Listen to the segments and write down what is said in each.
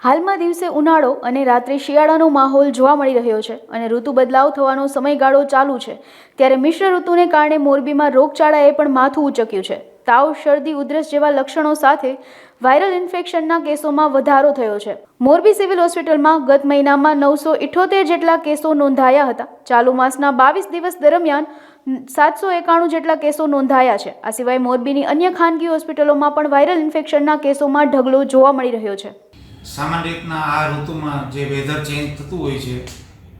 હાલમાં દિવસે ઉનાળો અને રાત્રે શિયાળાનો માહોલ જોવા મળી રહ્યો છે અને ઋતુ બદલાવ થવાનો સમયગાળો ચાલુ છે ત્યારે મિશ્ર ઋતુને કારણે મોરબીમાં રોગચાળાએ પણ માથું ઊંચક્યું છે। તાવ, શરદી, ઉધરસ જેવા લક્ષણો સાથે વાયરલ ઇન્ફેક્શનના કેસોમાં વધારો થયો છે। મોરબી સિવિલ હોસ્પિટલમાં ગત મહિનામાં 978 જેટલા કેસો નોંધાયા હતા। ચાલુ માસના 22 દિવસ દરમિયાન 791 જેટલા કેસો નોંધાયા છે। આ સિવાય મોરબીની અન્ય ખાનગી હોસ્પિટલોમાં પણ વાયરલ ઇન્ફેક્શનના કેસોમાં ઢગલો જોવા મળી રહ્યો છે। સામાન્ય રીતના આ ઋતુમાં જે વેધર ચેન્જ થતું હોય છે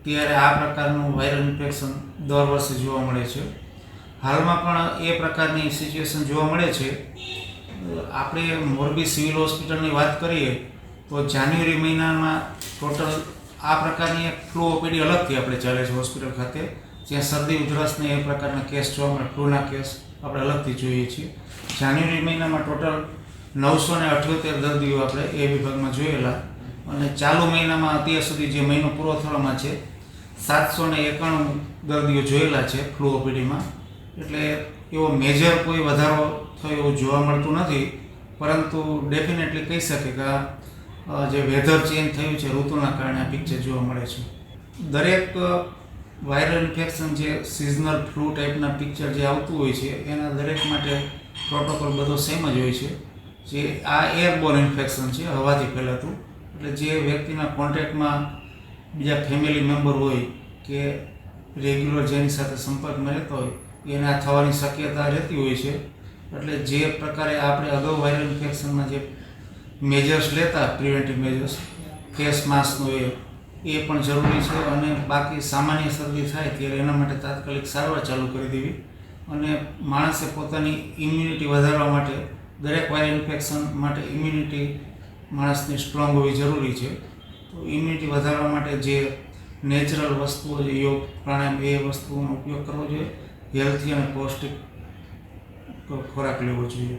ત્યારે આ પ્રકારનું વાયરલ ઇન્ફેક્શન દર વર્ષે જોવા મળે છે। હાલમાં પણ એ પ્રકારની સિચ્યુએશન જોવા મળે છે। આપણે મોરબી સિવિલ હોસ્પિટલની વાત કરીએ તો જાન્યુઆરી મહિનામાં ટોટલ આ પ્રકારની એક ફ્લૂ ઓપીડી અલગથી આપણે ચાલે છે હોસ્પિટલ ખાતે, જ્યાં શરદી ઉધરસને એ પ્રકારના કેસ જોવા મળે, ફ્લૂના કેસ આપણે અલગથી જોઈએ છીએ। જાન્યુઆરી મહિનામાં ટોટલ 978 દર્દીઓ આપણે એ વિભાગમાં જોયેલા અને ચાલુ મહિનામાં અત્યાર સુધી જે મહિનો પૂરો થવામાં છે 791 દર્દીઓ જોયેલા છે ફ્લૂ ઓપીડીમાં। એટલે એવો મેજર કોઈ વધારો થયો એવું જોવા મળતું નથી, પરંતુ ડેફિનેટલી કહી શકે કે આ જે વેધર ચેન્જ થયું છે ઋતુના કારણે આ પિક્ચર જોવા મળે છે। દરેક વાયરલ ઇન્ફેક્શન જે સિઝનલ ફ્લૂ ટાઈપના પિક્ચર જે આવતું હોય છે એના દરેક માટે પ્રોટોકોલ બધો સેમ જ હોય છે। જે આ એરબોર્ન ઇન્ફેક્શન છે, હવાથી ફેલાતું, એટલે જે વ્યક્તિના કોન્ટેક્ટમાં બીજા ફેમિલી મેમ્બર હોય કે રેગ્યુલર જેની સાથે સંપર્કમાં રહેતો હોય એને આ થવાની શક્યતા રહેતી હોય છે। એટલે જે પ્રકારે આપણે અગાઉ વાયરલ ઇન્ફેક્શનના જે મેજર્સ લેતા, પ્રિવેન્ટિવ મેજર્સ, ફેસ માસ્કનો એ પણ જરૂરી છે અને બાકી સામાન્ય શરદી થાય ત્યારે એના માટે તાત્કાલિક સારવાર ચાલુ કરી દેવી અને માણસે પોતાની ઇમ્યુનિટી વધારવા માટે દરેક વાયરલ ઇન્ફેક્શન માટે ઇમ્યુનિટી માણસની સ્ટ્રોંગ હોવી જરૂરી છે। તો ઇમ્યુનિટી વધારવા માટે જે નેચરલ વસ્તુઓ, જે યોગ, પ્રાણાયામ, એ વસ્તુઓનો ઉપયોગ કરવો જોઈએ। હેલ્થી અને પૌષ્ટિક ખોરાક લેવો જોઈએ।